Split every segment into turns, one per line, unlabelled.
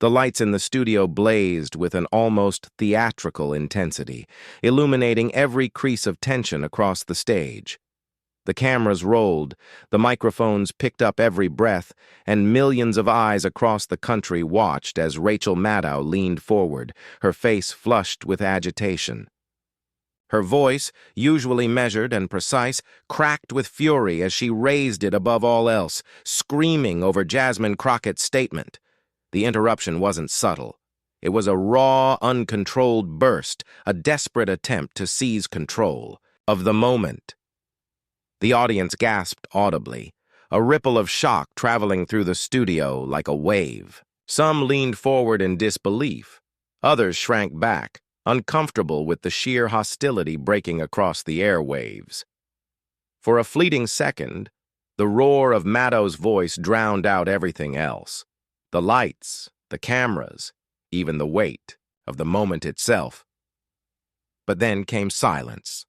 The lights in the studio blazed with an almost theatrical intensity, illuminating every crease of tension across the stage. The cameras rolled, the microphones picked up every breath, and millions of eyes across the country watched as Rachel Maddow leaned forward, her face flushed with agitation. Her voice, usually measured and precise, cracked with fury as she raised it above all else, screaming over Jasmine Crockett's statement. The interruption wasn't subtle. It was a raw, uncontrolled burst, a desperate attempt to seize control of the moment. The audience gasped audibly, a ripple of shock traveling through the studio like a wave. Some leaned forward in disbelief. Others shrank back, uncomfortable with the sheer hostility breaking across the airwaves. For a fleeting second, the roar of Maddow's voice drowned out everything else. The lights, the cameras, even the weight of the moment itself. But then came silence.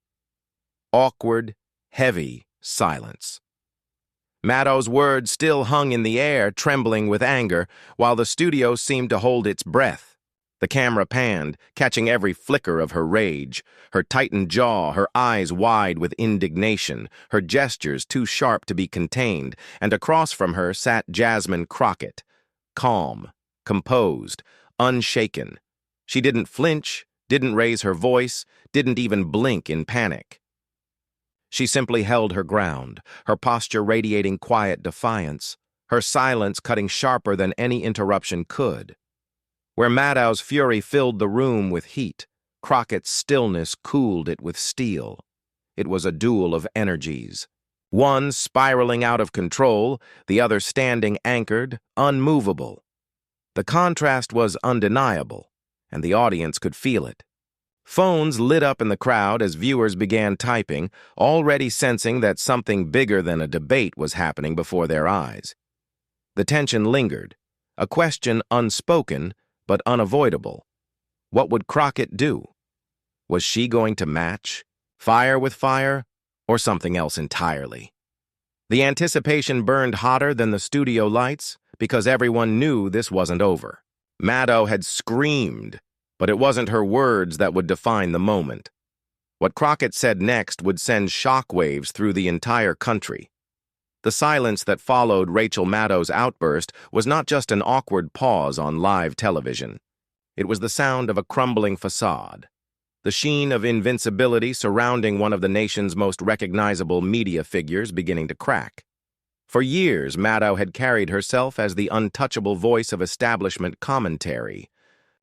Awkward, heavy silence. Maddow's words still hung in the air, trembling with anger, while the studio seemed to hold its breath. The camera panned, catching every flicker of her rage, her tightened jaw, her eyes wide with indignation, her gestures too sharp to be contained, and across from her sat Jasmine Crockett, calm, composed, unshaken. She didn't flinch, didn't raise her voice, didn't even blink in panic. She simply held her ground, her posture radiating quiet defiance, her silence cutting sharper than any interruption could. Where Maddow's fury filled the room with heat, Crockett's stillness cooled it with steel. It was a duel of energies. One spiraling out of control, the other standing anchored, unmovable. The contrast was undeniable, and the audience could feel it. Phones lit up in the crowd as viewers began typing, already sensing that something bigger than a debate was happening before their eyes. The tension lingered, a question unspoken but unavoidable. What would Crockett do? Was she going to match, fire with fire, or something else entirely? The anticipation burned hotter than the studio lights because everyone knew this wasn't over. Maddow had screamed, but it wasn't her words that would define the moment. What Crockett said next would send shockwaves through the entire country. The silence that followed Rachel Maddow's outburst was not just an awkward pause on live television. It was the sound of a crumbling facade, the sheen of invincibility surrounding one of the nation's most recognizable media figures beginning to crack. For years, Maddow had carried herself as the untouchable voice of establishment commentary.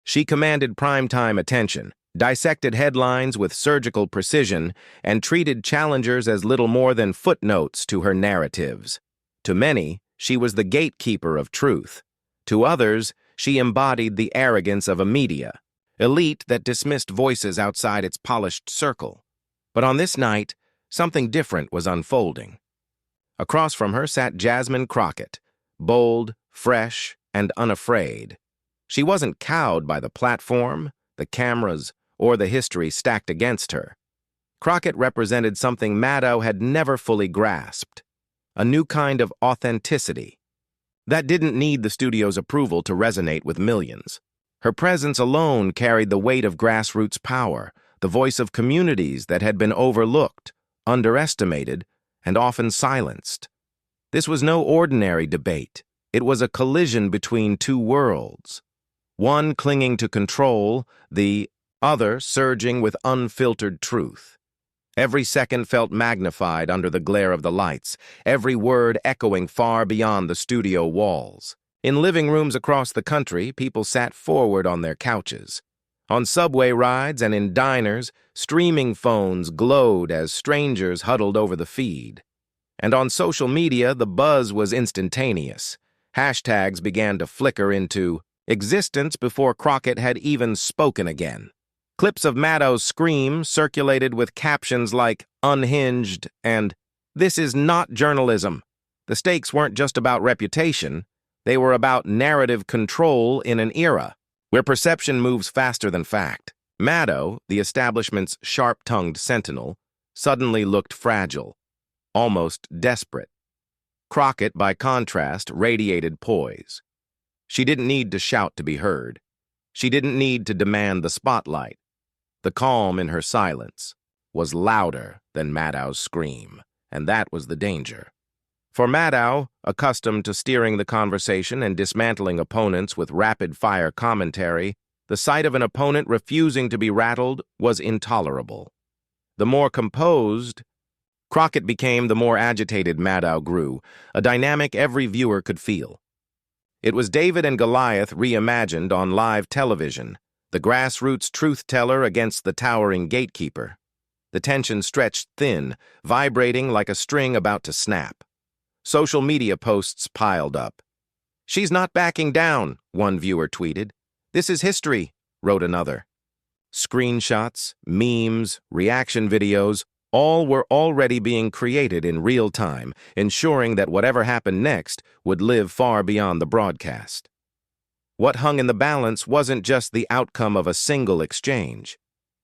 She commanded primetime attention, dissected headlines with surgical precision, and treated challengers as little more than footnotes to her narratives. To many, she was the gatekeeper of truth. To others, she embodied the arrogance of a media, elite that dismissed voices outside its polished circle. But on this night, something different was unfolding. Across from her sat Jasmine Crockett, bold, fresh, and unafraid. She wasn't cowed by the platform, the cameras, or the history stacked against her. Crockett represented something Maddow had never fully grasped, a new kind of authenticity that didn't need the studio's approval to resonate with millions. Her presence alone carried the weight of grassroots power, the voice of communities that had been overlooked, underestimated, and often silenced. This was no ordinary debate. It was a collision between two worlds, one clinging to control, the other surging with unfiltered truth. Every second felt magnified under the glare of the lights, every word echoing far beyond the studio walls. In living rooms across the country, people sat forward on their couches. On subway rides and in diners, streaming phones glowed as strangers huddled over the feed. And on social media, the buzz was instantaneous. Hashtags began to flicker into existence before Crockett had even spoken again. Clips of Maddow SCREAMES circulated with captions like "unhinged" and "this is not journalism." The stakes weren't just about reputation, they were about narrative control in an era where perception moves faster than fact. Maddow, the establishment's sharp-tongued sentinel, suddenly looked fragile, almost desperate. Crockett, by contrast, radiated poise. She didn't need to shout to be heard. She didn't need to demand the spotlight. The calm in her silence was louder than Maddow's scream, and that was the danger. For Maddow, accustomed to steering the conversation and dismantling opponents with rapid-fire commentary, the sight of an opponent refusing to be rattled was intolerable. The more composed Crockett became, the more agitated Maddow grew, a dynamic every viewer could feel. It was David and Goliath reimagined on live television, the grassroots truth-teller against the towering gatekeeper. The tension stretched thin, vibrating like a string about to snap. Social media posts piled up. "She's not backing down," one viewer tweeted. "This is history," wrote another. Screenshots, memes, reaction videos, all were already being created in real time, ensuring that whatever happened next would live far beyond the broadcast. What hung in the balance wasn't just the outcome of a single exchange.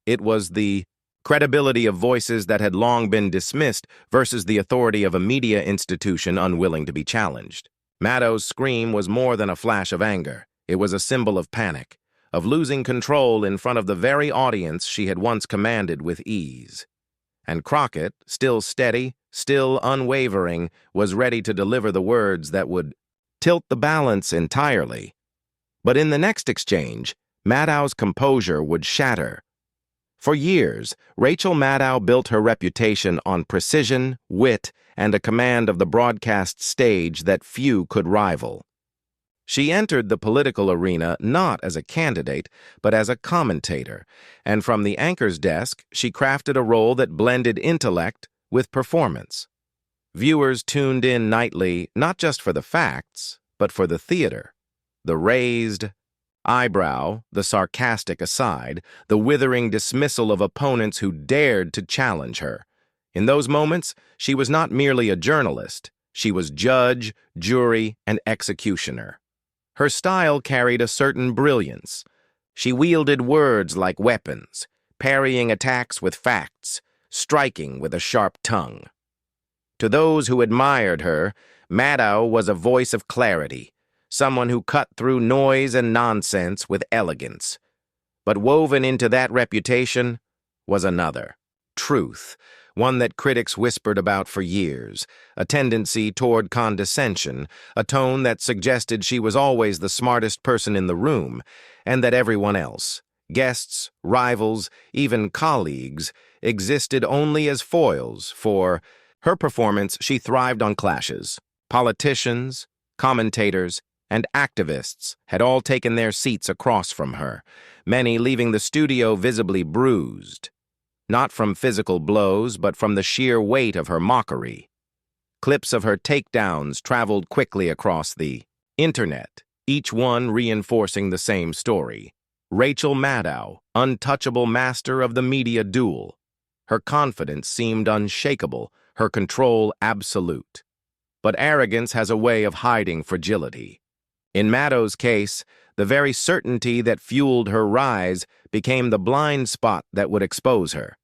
It was the credibility of voices that had long been dismissed versus the authority of a media institution unwilling to be challenged. Maddow's scream was more than a flash of anger. It was a symbol of panic, of losing control in front of the very audience she had once commanded with ease. And Crockett, still steady, still unwavering, was ready to deliver the words that would tilt the balance entirely. But in the next exchange, Maddow's composure would shatter. For years, Rachel Maddow built her reputation on precision, wit, and a command of the broadcast stage that few could rival. She entered the political arena not as a candidate, but as a commentator, and from the anchor's desk, she crafted a role that blended intellect with performance. Viewers tuned in nightly not just for the facts, but for the theater. The raised eyebrow, the sarcastic aside, the withering dismissal of opponents who dared to challenge her. In those moments, she was not merely a journalist. She was judge, jury, and executioner. Her style carried a certain brilliance. She wielded words like weapons, parrying attacks with facts, striking with a sharp tongue. To those who admired her, Maddow was a voice of clarity, someone who cut through noise and nonsense with elegance. But woven into that reputation was another, truth, one that critics whispered about for years, a tendency toward condescension, a tone that suggested she was always the smartest person in the room, and that everyone else, guests, rivals, even colleagues, existed only as foils for her performance. She thrived on clashes. Politicians, commentators, and activists had all taken their seats across from her, many leaving the studio visibly bruised, not from physical blows, but from the sheer weight of her mockery. Clips of her takedowns traveled quickly across the internet, each one reinforcing the same story. Rachel Maddow, untouchable master of the media duel. Her confidence seemed unshakable, her control absolute. But arrogance has a way of hiding fragility. In Maddow's case, the very certainty that fueled her rise became the blind spot that would expose her.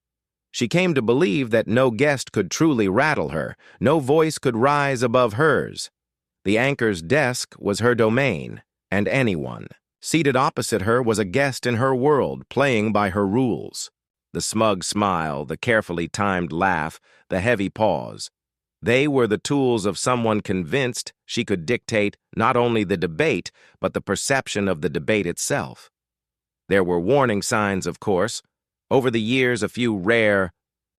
She came to believe that no guest could truly rattle her, no voice could rise above hers. The anchor's desk was her domain, and anyone seated opposite her was a guest in her world, playing by her rules. The smug smile, the carefully timed laugh, the heavy pause. They were the tools of someone convinced she could dictate not only the debate, but the perception of the debate itself. There were warning signs, of course. Over the years, a few rare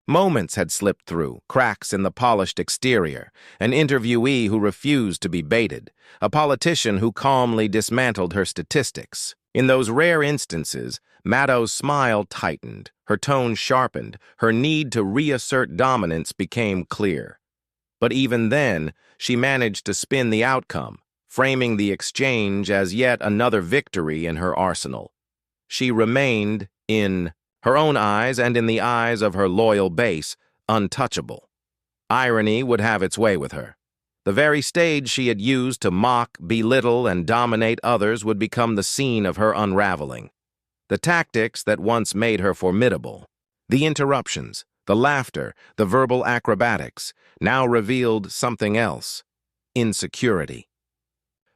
moments had slipped through, cracks in the polished exterior, an interviewee who refused to be baited, a politician who calmly dismantled her statistics. In those rare instances, Maddow's smile tightened, her tone sharpened, her need to reassert dominance became clear. But even then, she managed to spin the outcome, framing the exchange as yet another victory in her arsenal. She remained, in her own eyes and in the eyes of her loyal base, untouchable. Irony would have its way with her. The very stage she had used to mock, belittle, and dominate others would become the scene of her unraveling. The tactics that once made her formidable, the interruptions, the laughter, the verbal acrobatics, now revealed something else: insecurity.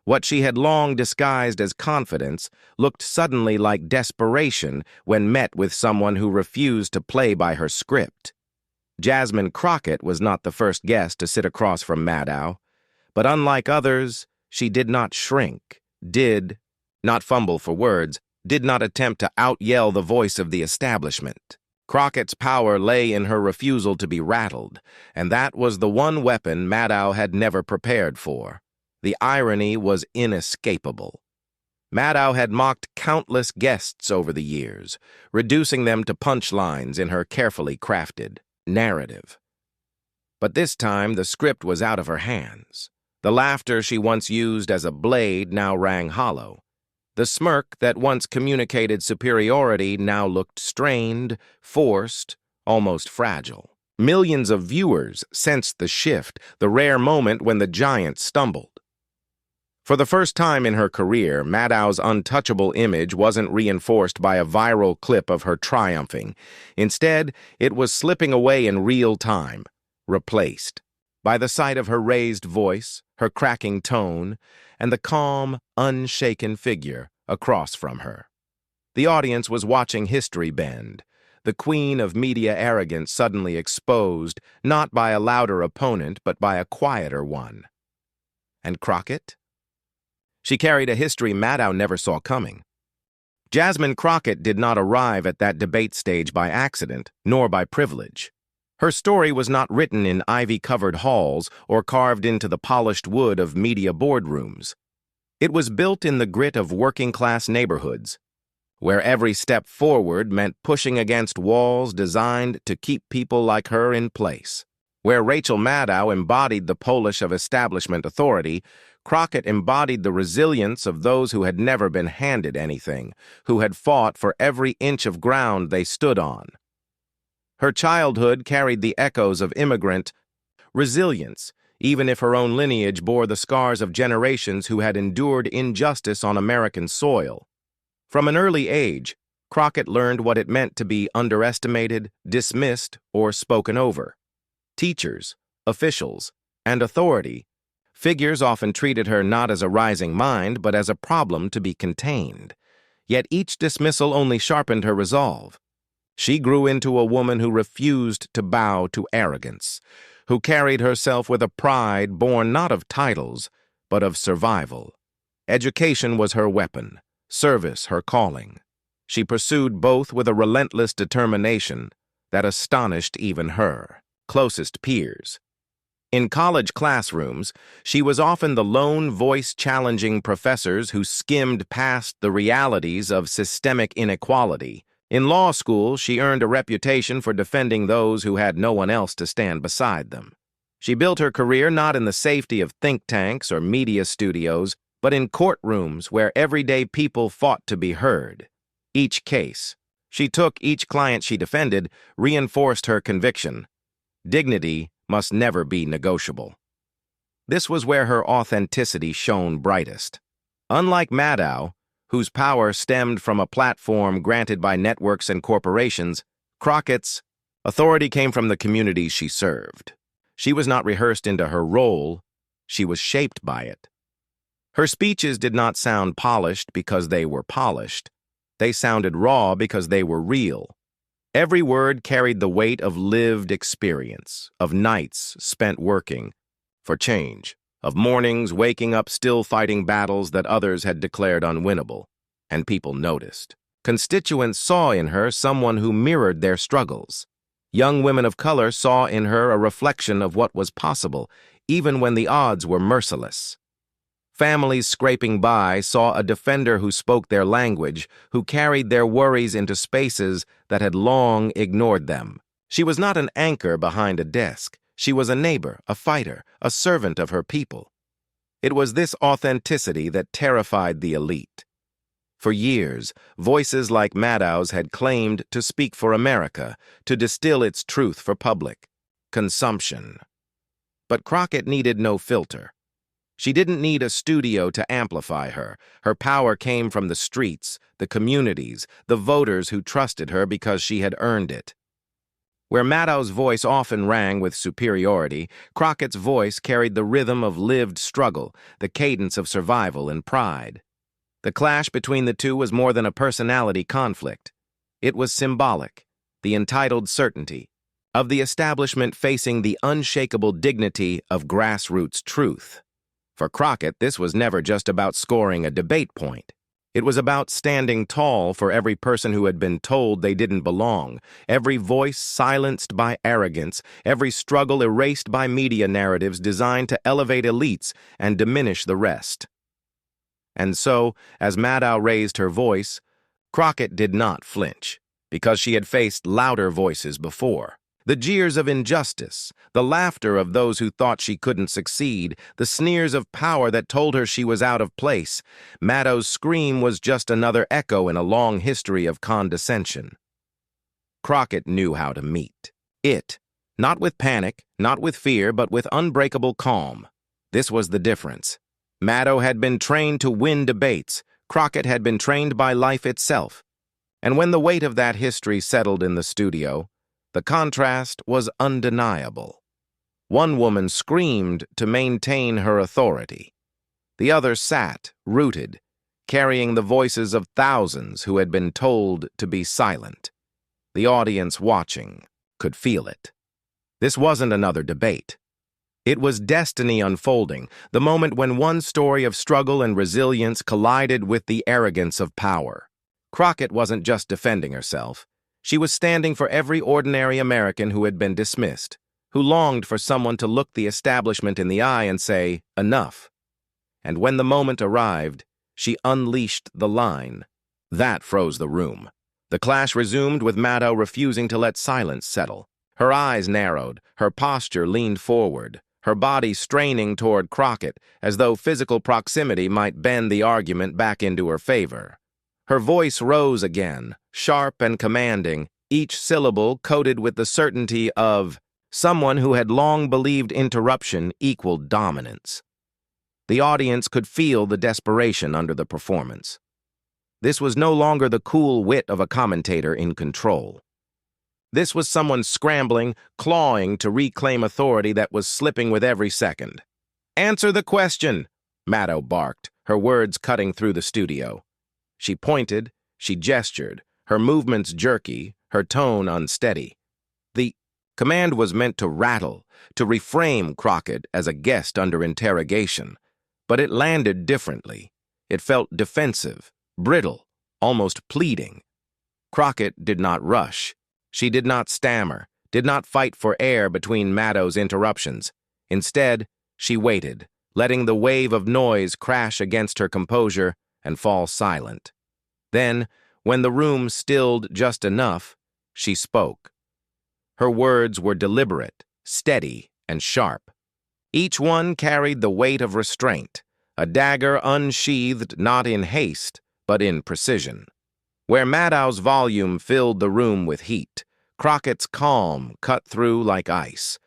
What she had long disguised as confidence looked suddenly like desperation when met with someone who refused to play by her script. Jasmine Crockett was not the first guest to sit across from Maddow, but unlike others, she did not shrink, did not fumble for words, did not attempt to out-yell the voice of the establishment. Crockett's power lay in her refusal to be rattled, and that was the one weapon Maddow had never prepared for. The irony was inescapable. Maddow had mocked countless guests over the years, reducing them to punchlines in her carefully crafted narrative. But this time the script was out of her hands. The laughter she once used as a blade now rang hollow. The smirk that once communicated superiority now looked strained, forced, almost fragile. Millions of viewers sensed the shift, the rare moment when the giant stumbled. For the first time in her career, Maddow's untouchable image wasn't reinforced by a viral clip of her triumphing. Instead, it was slipping away in real time, replaced by the sight of her raised voice, her cracking tone, and the calm, unshaken figure across from her. The audience was watching history bend, the queen of media arrogance suddenly exposed, not by a louder opponent, but by a quieter one. And Crockett? She carried a history Maddow never saw coming. Jasmine Crockett did not arrive at that debate stage by accident, nor by privilege. Her story was not written in ivy-covered halls or carved into the polished wood of media boardrooms. It was built in the grit of working-class neighborhoods, where every step forward meant pushing against walls designed to keep people like her in place. Where Rachel Maddow embodied the polish of establishment authority, Crockett embodied the resilience of those who had never been handed anything, who had fought for every inch of ground they stood on. Her childhood carried the echoes of immigrant resilience, even if her own lineage bore the scars of generations who had endured injustice on American soil. From an early age, Crockett learned what it meant to be underestimated, dismissed, or spoken over. Teachers, officials, and authority figures often treated her not as a rising mind, but as a problem to be contained. Yet each dismissal only sharpened her resolve. She grew into a woman who refused to bow to arrogance, who carried herself with a pride born not of titles, but of survival. Education was her weapon, service her calling. She pursued both with a relentless determination that astonished even her closest peers. In college classrooms, she was often the lone voice challenging professors who skimmed past the realities of systemic inequality. In law school, she earned a reputation for defending those who had no one else to stand beside them. She built her career not in the safety of think tanks or media studios, but in courtrooms where everyday people fought to be heard. Each case she took, each client she defended, reinforced her conviction. Dignity must never be negotiable. This was where her authenticity shone brightest. Unlike Maddow, whose power stemmed from a platform granted by networks and corporations, Crockett's authority came from the communities she served. She was not rehearsed into her role, she was shaped by it. Her speeches did not sound polished because they were polished. They sounded raw because they were real. Every word carried the weight of lived experience, of nights spent working for change, of mornings waking up still fighting battles that others had declared unwinnable, and people noticed. Constituents saw in her someone who mirrored their struggles. Young women of color saw in her a reflection of what was possible, even when the odds were merciless. Families scraping by saw a defender who spoke their language, who carried their worries into spaces that had long ignored them. She was not an anchor behind a desk. She was a neighbor, a fighter, a servant of her people. It was this authenticity that terrified the elite. For years, voices like Maddow's had claimed to speak for America, to distill its truth for public consumption. But Crockett needed no filter. She didn't need a studio to amplify her. Her power came from the streets, the communities, the voters who trusted her because she had earned it. Where Maddow's voice often rang with superiority, Crockett's voice carried the rhythm of lived struggle, the cadence of survival and pride. The clash between the two was more than a personality conflict. It was symbolic, the entitled certainty of the establishment facing the unshakable dignity of grassroots truth. For Crockett, this was never just about scoring a debate point. It was about standing tall for every person who had been told they didn't belong, every voice silenced by arrogance, every struggle erased by media narratives designed to elevate elites and diminish the rest. And so, as Maddow raised her voice, Crockett did not flinch, because she had faced louder voices before. The jeers of injustice, the laughter of those who thought she couldn't succeed, the sneers of power that told her she was out of place. Maddow's scream was just another echo in a long history of condescension. Crockett knew how to meet it, not with panic, not with fear, but with unbreakable calm. This was the difference. Maddow had been trained to win debates. Crockett had been trained by life itself. And when the weight of that history settled in the studio, the contrast was undeniable. One woman screamed to maintain her authority. The other sat, rooted, carrying the voices of thousands who had been told to be silent. The audience watching could feel it. This wasn't another debate. It was destiny unfolding, the moment when one story of struggle and resilience collided with the arrogance of power. Crockett wasn't just defending herself. She was standing for every ordinary American who had been dismissed, who longed for someone to look the establishment in the eye and say, "Enough." And when the moment arrived, she unleashed the line. That froze the room. The clash resumed with Maddow refusing to let silence settle. Her eyes narrowed, her posture leaned forward, her body straining toward Crockett as though physical proximity might bend the argument back into her favor. Her voice rose again, sharp and commanding, each syllable coated with the certainty of someone who had long believed interruption equaled dominance. The audience could feel the desperation under the performance. This was no longer the cool wit of a commentator in control. This was someone scrambling, clawing to reclaim authority that was slipping with every second. "Answer the question," Maddow barked, her words cutting through the studio. She pointed, she gestured, her movements jerky, her tone unsteady. The command was meant to rattle, to reframe Crockett as a guest under interrogation, but it landed differently. It felt defensive, brittle, almost pleading. Crockett did not rush. She did not stammer, did not fight for air between Maddow's interruptions. Instead, she waited, letting the wave of noise crash against her composure and fall silent. Then, when the room stilled just enough, she spoke. Her words were deliberate, steady, and sharp. Each one carried the weight of restraint, a dagger unsheathed not in haste, but in precision. Where Maddow's volume filled the room with heat, Crockett's calm cut through like ice.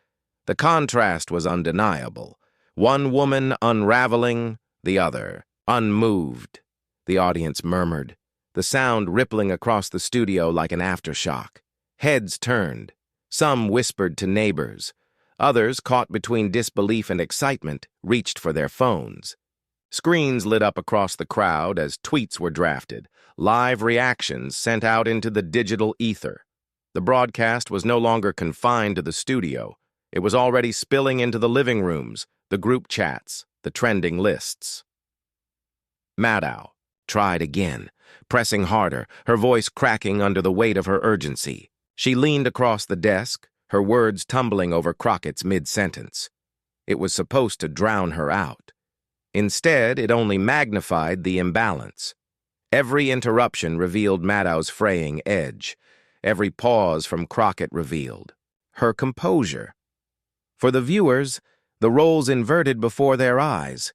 The contrast was undeniable. One woman unraveling, the other unmoved. The audience murmured, the sound rippling across the studio like an aftershock. Heads turned. Some whispered to neighbors. Others, caught between disbelief and excitement, reached for their phones. Screens lit up across the crowd as tweets were drafted, live reactions sent out into the digital ether. The broadcast was no longer confined to the studio. It was already spilling into the living rooms, the group chats, the trending lists. Maddow tried again, pressing harder, her voice cracking under the weight of her urgency. She leaned across the desk, her words tumbling over Crockett's mid-sentence. It was supposed to drown her out. Instead, it only magnified the imbalance. Every interruption revealed Maddow's fraying edge. Every pause from Crockett revealed her composure. For the viewers, the roles inverted before their eyes.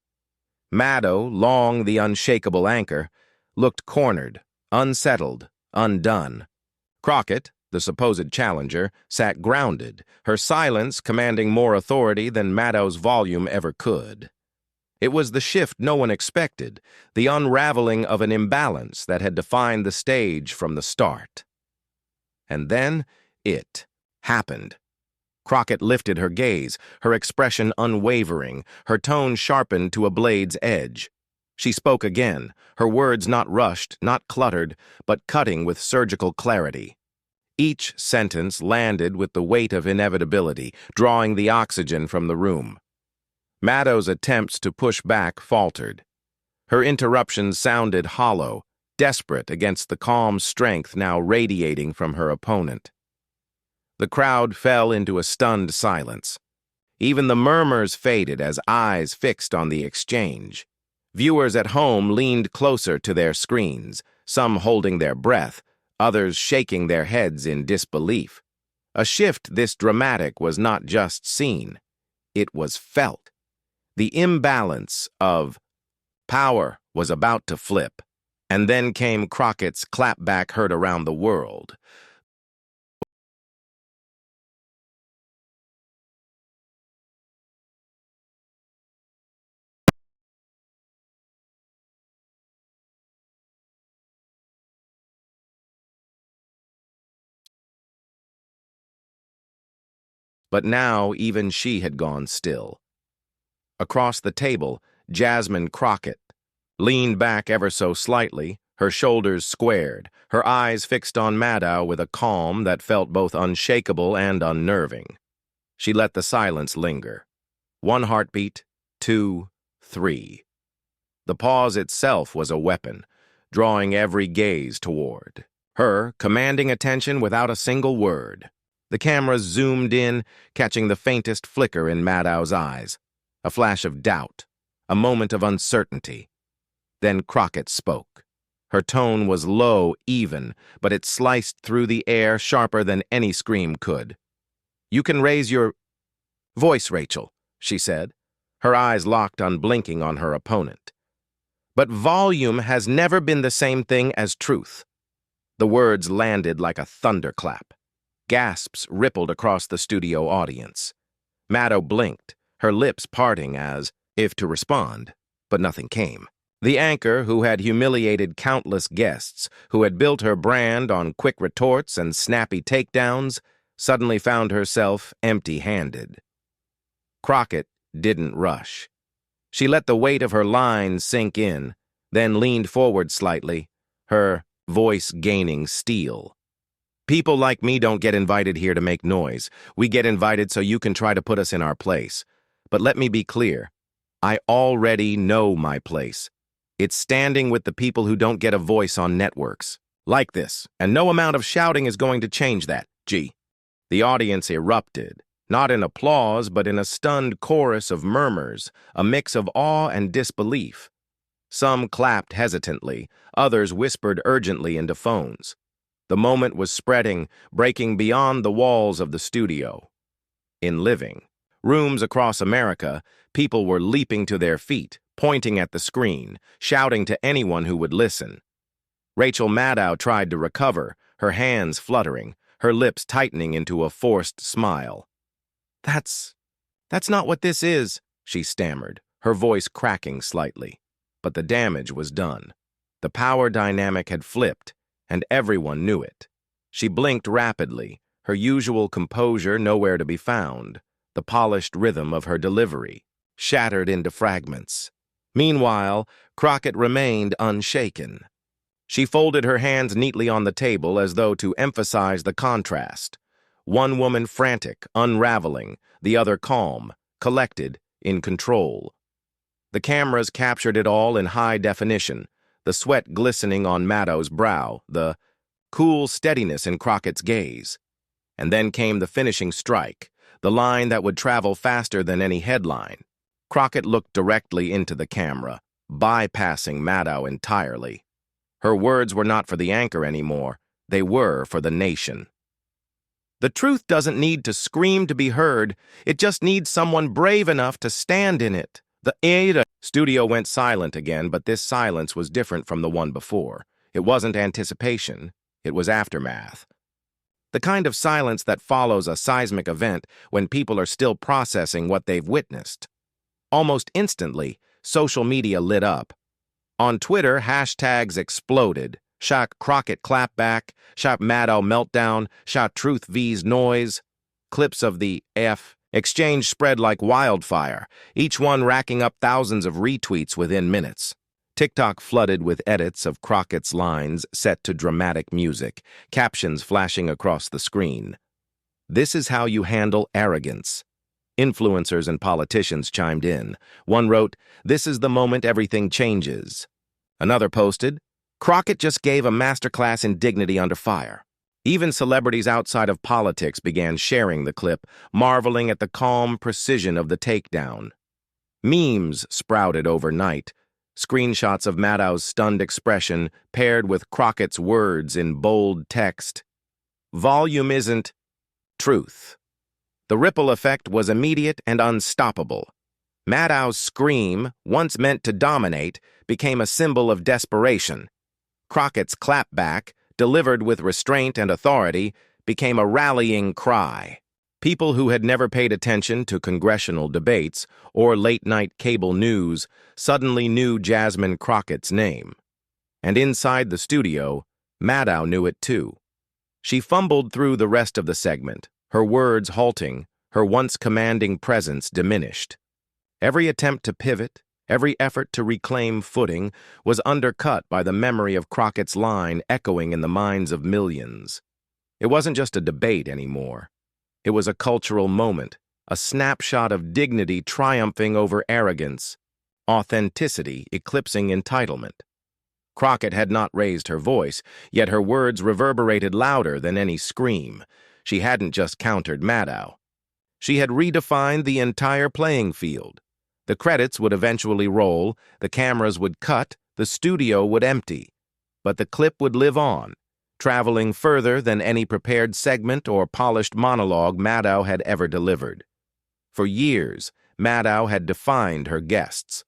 Maddow, long the unshakable anchor, looked cornered, unsettled, undone. Crockett, the supposed challenger, sat grounded, her silence commanding more authority than Maddow's volume ever could. It was the shift no one expected, the unraveling of an imbalance that had defined the stage from the start. And then it happened. Crockett lifted her gaze, her expression unwavering, her tone sharpened to a blade's edge. She spoke again, her words not rushed, not cluttered, but cutting with surgical clarity. Each sentence landed with the weight of inevitability, drawing the oxygen from the room. Maddow's attempts to push back faltered. Her interruptions sounded hollow, desperate against the calm strength now radiating from her opponent. The crowd fell into a stunned silence. Even the murmurs faded as eyes fixed on the exchange. Viewers at home leaned closer to their screens, some holding their breath, others shaking their heads in disbelief. A shift this dramatic was not just seen, it was felt. The imbalance of power was about to flip, and then came Crockett's clapback heard around the world. But now even she had gone still. Across the table, Jasmine Crockett leaned back ever so slightly, her shoulders squared, her eyes fixed on Maddow with a calm that felt both unshakable and unnerving. She let the silence linger. 1 heartbeat, 2, 3. The pause itself was a weapon, drawing every gaze toward her, commanding attention without a single word. The camera zoomed in, catching the faintest flicker in Maddow's eyes. A flash of doubt, a moment of uncertainty. Then Crockett spoke. Her tone was low, even, but it sliced through the air sharper than any scream could. "You can raise your voice, Rachel," she said, her eyes locked unblinking on her opponent. "But volume has never been the same thing as truth." The words landed like a thunderclap. Gasps rippled across the studio audience. Maddow blinked, her lips parting as if to respond, but nothing came. The anchor, who had humiliated countless guests, who had built her brand on quick retorts and snappy takedowns, suddenly found herself empty-handed. Crockett didn't rush. She let the weight of her lines sink in, then leaned forward slightly, her voice gaining steel. "People like me don't get invited here to make noise. We get invited so you can try to put us in our place. But let me be clear. I already know my place. It's standing with the people who don't get a voice on networks. Like this, and no amount of shouting is going to change that, G." The audience erupted, not in applause, but in a stunned chorus of murmurs, a mix of awe and disbelief. Some clapped hesitantly, others whispered urgently into phones. The moment was spreading, breaking beyond the walls of the studio. In living rooms across America, people were leaping to their feet, pointing at the screen, shouting to anyone who would listen. Rachel Maddow tried to recover, her hands fluttering, her lips tightening into a forced smile. That's not what this is," she stammered, her voice cracking slightly. But the damage was done. The power dynamic had flipped, and everyone knew it. She blinked rapidly, her usual composure nowhere to be found, the polished rhythm of her delivery shattered into fragments. Meanwhile, Crockett remained unshaken. She folded her hands neatly on the table as though to emphasize the contrast. One woman frantic, unraveling, the other calm, collected, in control. The cameras captured it all in high definition, the sweat glistening on Maddow's brow, the cool steadiness in Crockett's gaze. And then came the finishing strike, the line that would travel faster than any headline. Crockett looked directly into the camera, bypassing Maddow entirely. Her words were not for the anchor anymore, they were for the nation. "The truth doesn't need to scream to be heard, it just needs someone brave enough to stand in it." The studio went silent again, but this silence was different from the one before. It wasn't anticipation, it was aftermath. The kind of silence that follows a seismic event when people are still processing what they've witnessed. Almost instantly, social media lit up. On Twitter, hashtags exploded. Shock Crockett CLAPBACK, Shock Maddow Meltdown, Shock Truth V's Noise. clips of the exchange spread like wildfire, each one racking up thousands of retweets within minutes. TikTok flooded with edits of Crockett's lines set to dramatic music, captions flashing across the screen. "This is how you handle arrogance." Influencers and politicians chimed in. One wrote, "This is the moment everything changes." Another posted, "Crockett just gave a masterclass in dignity under fire." Even celebrities outside of politics began sharing the clip, marveling at the calm precision of the takedown. Memes sprouted overnight, screenshots of Maddow's stunned expression paired with Crockett's words in bold text. "Volume isn't truth." The ripple effect was immediate and unstoppable. Maddow's scream, once meant to dominate, became a symbol of desperation. Crockett's clapback, delivered with restraint and authority, became a rallying cry. People who had never paid attention to congressional debates or late-night cable news suddenly knew Jasmine Crockett's name. And inside the studio, Maddow knew it too. She fumbled through the rest of the segment, her words halting, her once commanding presence diminished. Every attempt to pivot, every effort to reclaim footing was undercut by the memory of Crockett's line echoing in the minds of millions. It wasn't just a debate anymore. It was a cultural moment, a snapshot of dignity triumphing over arrogance, authenticity eclipsing entitlement. Crockett had not raised her voice, yet her words reverberated louder than any scream. She hadn't just countered Maddow. She had redefined the entire playing field. The credits would eventually roll, the cameras would cut, the studio would empty. But the clip would live on, traveling further than any prepared segment or polished monologue Maddow had ever delivered. For years, Maddow had defined her guests.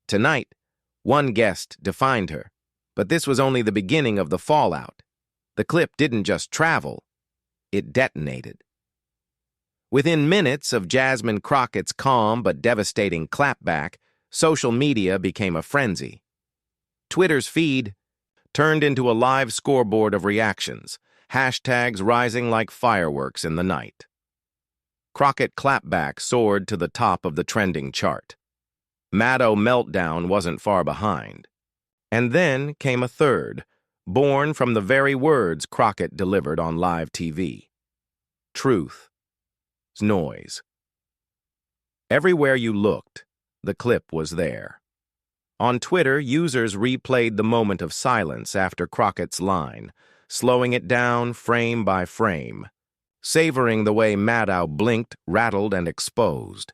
Tonight, one guest defined her, but this was only the beginning of the fallout. The clip didn't just travel, it detonated. Within minutes of Jasmine Crockett's calm but devastating clapback, social media became a frenzy. Twitter's feed turned into a live scoreboard of reactions, hashtags rising like fireworks in the night. Crockett Clapback soared to the top of the trending chart. Maddow Meltdown wasn't far behind. And then came a third, born from the very words Crockett delivered on live TV. Truth. Noise. Everywhere you looked, the clip was there. On Twitter, users replayed the moment of silence after Crockett's line, slowing it down frame by frame, savoring the way Maddow blinked, rattled, and exposed.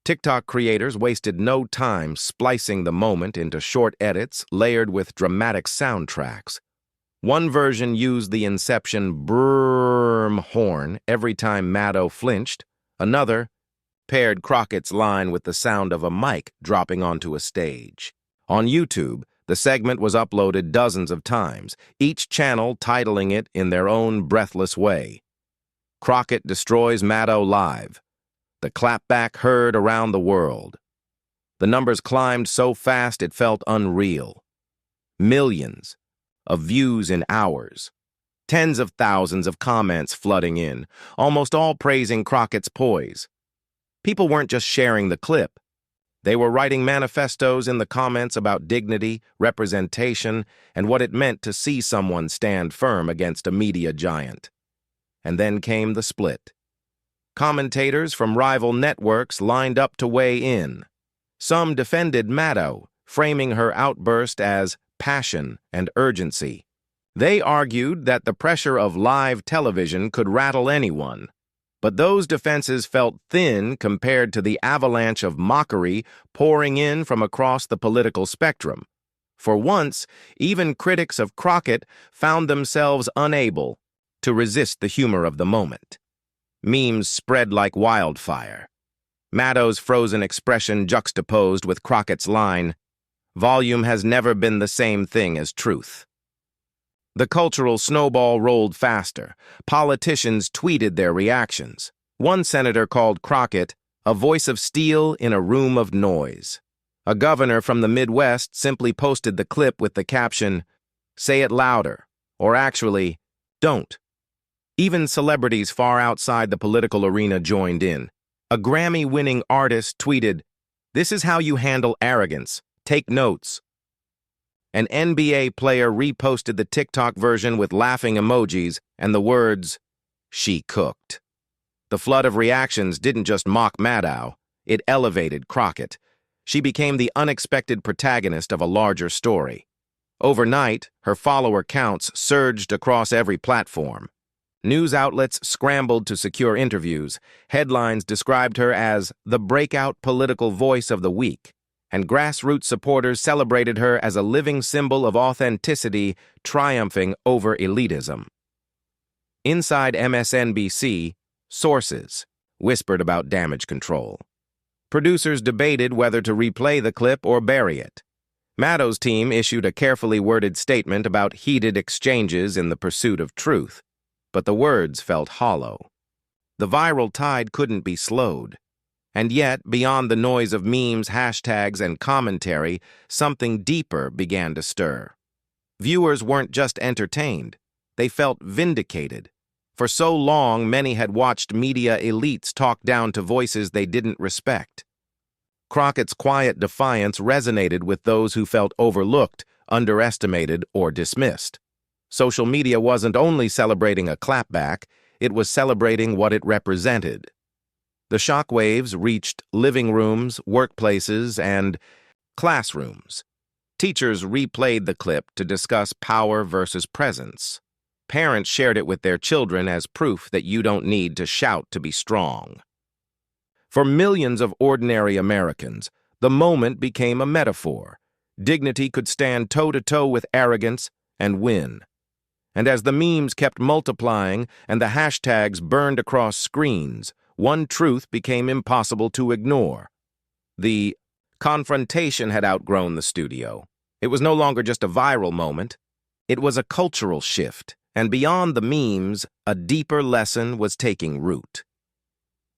TikTok creators wasted no time splicing the moment into short edits layered with dramatic soundtracks. One version used the Inception brrrm horn every time Maddow flinched. Another paired Crockett's line with the sound of a mic dropping onto a stage. On YouTube, the segment was uploaded dozens of times, each channel titling it in their own breathless way. Crockett destroys Maddow live. The clapback heard around the world. The numbers climbed so fast it felt unreal. Millions of views in hours. Tens of thousands of comments flooding in, almost all praising Crockett's poise. People weren't just sharing the clip. They were writing manifestos in the comments about dignity, representation, and what it meant to see someone stand firm against a media giant. And then came the split. Commentators from rival networks lined up to weigh in. Some defended Maddow, framing her outburst as passion and urgency. They argued that the pressure of live television could rattle anyone. But those defenses felt thin compared to the avalanche of mockery pouring in from across the political spectrum. For once, even critics of Crockett found themselves unable to resist the humor of the moment. Memes spread like wildfire. Maddow's frozen expression juxtaposed with Crockett's line, "Volume has never been the same thing as truth." The cultural snowball rolled faster. Politicians tweeted their reactions. One senator called Crockett a voice of steel in a room of noise. A governor from the Midwest simply posted the clip with the caption, "Say it louder," or actually, "Don't." Even celebrities far outside the political arena joined in. A Grammy-winning artist tweeted, "This is how you handle arrogance. Take notes." An NBA player reposted the TikTok version with laughing emojis and the words, "She cooked." The flood of reactions didn't just mock Maddow, it elevated Crockett. She became the unexpected protagonist of a larger story. Overnight, her follower counts surged across every platform. News outlets scrambled to secure interviews. Headlines described her as the breakout political voice of the week, and grassroots supporters celebrated her as a living symbol of authenticity, triumphing over elitism. Inside MSNBC, sources whispered about damage control. Producers debated whether to replay the clip or bury it. Maddow's team issued a carefully worded statement about heated exchanges in the pursuit of truth, but the words felt hollow. The viral tide couldn't be slowed. And yet, beyond the noise of memes, hashtags, and commentary, something deeper began to stir. Viewers weren't just entertained, they felt vindicated. For so long, many had watched media elites talk down to voices they didn't respect. Crockett's quiet defiance resonated with those who felt overlooked, underestimated, or dismissed. Social media wasn't only celebrating a clapback, it was celebrating what it represented. The shockwaves reached living rooms, workplaces, and classrooms. Teachers replayed the clip to discuss power versus presence. Parents shared it with their children as proof that you don't need to shout to be strong. For millions of ordinary Americans, the moment became a metaphor. Dignity could stand toe-to-toe with arrogance and win. And as the memes kept multiplying and the hashtags burned across screens, one truth became impossible to ignore. The confrontation had outgrown the studio. It was no longer just a viral moment. It was a cultural shift, and beyond the memes, a deeper lesson was taking root.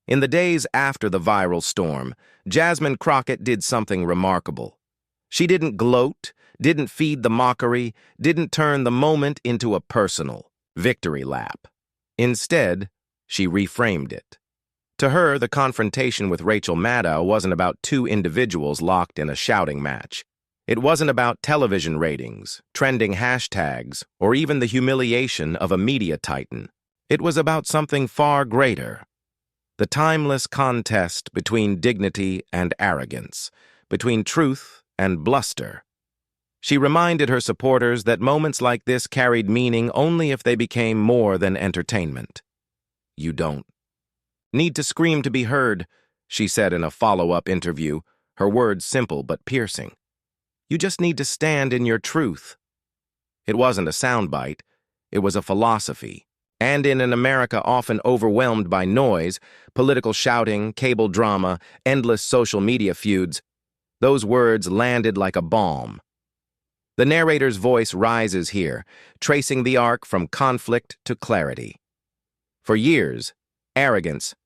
In the days after the viral storm, Jasmine Crockett did something remarkable. She didn't gloat, didn't feed the mockery, didn't turn the moment into a personal victory lap. Instead, she reframed it. To her, the confrontation with Rachel Maddow wasn't about two individuals locked in a shouting match. It wasn't about television ratings, trending hashtags, or even the humiliation of a media titan. It was about something far greater. The timeless contest between dignity and arrogance, between truth and bluster. She reminded her supporters that moments like this carried meaning only if they became more than entertainment. "You don't need to scream to be heard," she said in a follow-up interview, her words simple but piercing. "You just need to stand in your truth." It wasn't a soundbite, it was a philosophy. And in an America often overwhelmed by noise, political shouting, cable drama, endless social media feuds, those words landed like a balm. The narrator's voice rises here, tracing the arc from conflict to clarity. For years, arrogance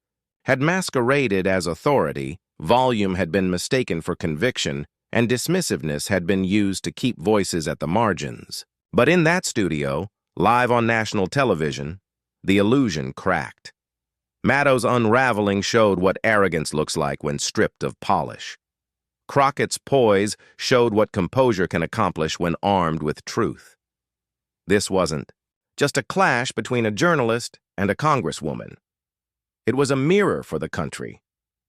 had masqueraded as authority, volume had been mistaken for conviction, and dismissiveness had been used to keep voices at the margins. But in that studio, live on national television, the illusion cracked. Maddow's unraveling showed what arrogance looks like when stripped of polish. Crockett's poise showed what composure can accomplish when armed with truth. This wasn't just a clash between a journalist and a congresswoman. It was a mirror for the country,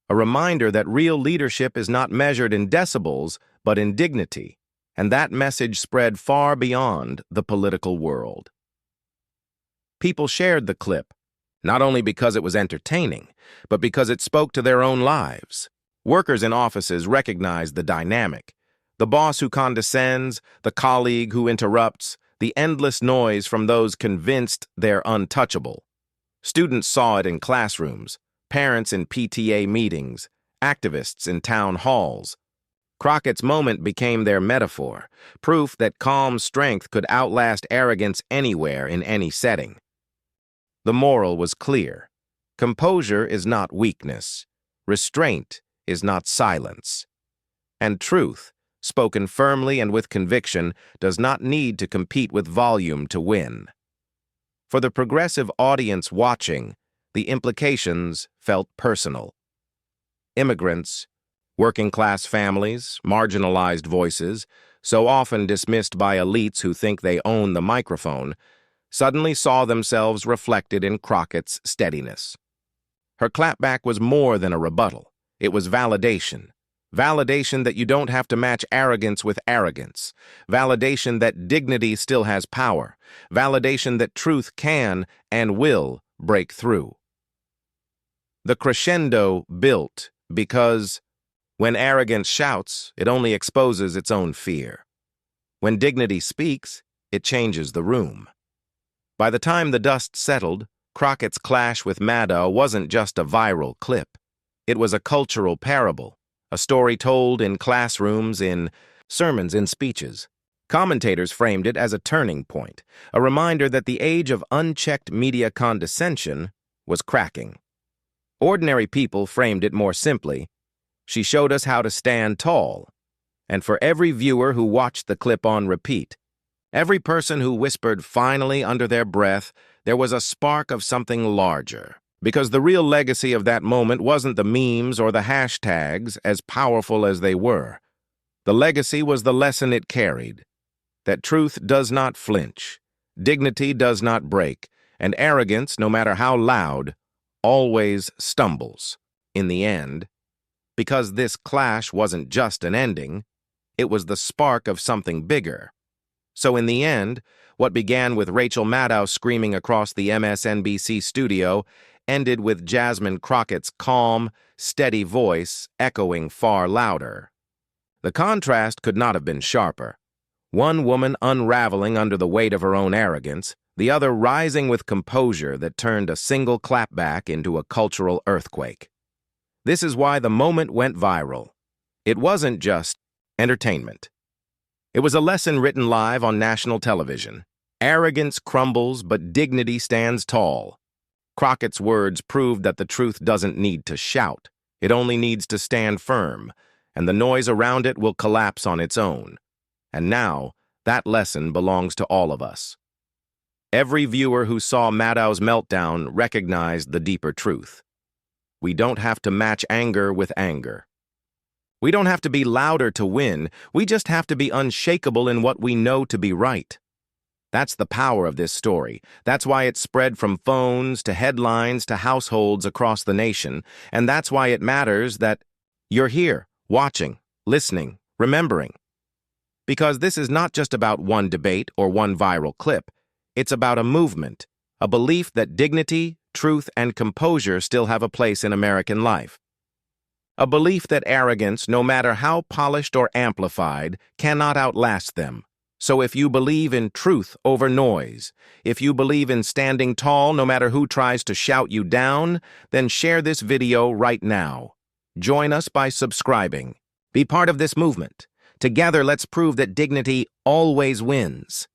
a reminder that real leadership is not measured in decibels, but in dignity, and that message spread far beyond the political world. People shared the clip, not only because it was entertaining, but because it spoke to their own lives. Workers in offices recognized the dynamic. The boss who condescends, the colleague who interrupts, the endless noise from those convinced they're untouchable. Students saw it in classrooms, parents in PTA meetings, activists in town halls. Crockett's moment became their metaphor, proof that calm strength could outlast arrogance anywhere in any setting. The moral was clear. Composure is not weakness. Restraint is not silence. And truth, spoken firmly and with conviction, does not need to compete with volume to win. For the progressive audience watching, the implications felt personal. Immigrants, working-class families, marginalized voices, so often dismissed by elites who think they own the microphone, suddenly saw themselves reflected in Crockett's steadiness. Her clapback was more than a rebuttal. It was validation. Validation that you don't have to match arrogance with arrogance. Validation that dignity still has power. Validation that truth can and will break through. The crescendo built because when arrogance shouts, it only exposes its own fear. When dignity speaks, it changes the room. By the time the dust settled, Crockett's clash with Maddow wasn't just a viral clip. It was a cultural parable, a story told in classrooms, in sermons, in speeches. Commentators framed it as a turning point, a reminder that the age of unchecked media condescension was cracking. Ordinary people framed it more simply. She showed us how to stand tall. And for every viewer who watched the clip on repeat, every person who whispered finally under their breath, there was a spark of something larger. Because the real legacy of that moment wasn't the memes or the hashtags, as powerful as they were. The legacy was the lesson it carried. That truth does not flinch, dignity does not break, and arrogance, no matter how loud, always stumbles. In the end, because this clash wasn't just an ending, it was the spark of something bigger. So in the end, what began with Rachel Maddow screaming across the MSNBC studio ended with Jasmine Crockett's calm, steady voice echoing far louder. The contrast could not have been sharper. One woman unraveling under the weight of her own arrogance, the other rising with composure that turned a single clapback into a cultural earthquake. This is why the moment went viral. It wasn't just entertainment. It was a lesson written live on national television. Arrogance crumbles, but dignity stands tall. Crockett's words proved that the truth doesn't need to shout. It only needs to stand firm, and the noise around it will collapse on its own. And now, that lesson belongs to all of us. Every viewer who saw Maddow's meltdown recognized the deeper truth. We don't have to match anger with anger. We don't have to be louder to win. We just have to be unshakable in what we know to be right. That's the power of this story. That's why it spread from phones to headlines to households across the nation. And that's why it matters that you're here, watching, listening, remembering. Because this is not just about one debate or one viral clip. It's about a movement, a belief that dignity, truth, and composure still have a place in American life. A belief that arrogance, no matter how polished or amplified, cannot outlast them. So if you believe in truth over noise, if you believe in standing tall no matter who tries to shout you down, then share this video right now. Join us by subscribing. Be part of this movement. Together, let's prove that dignity always wins.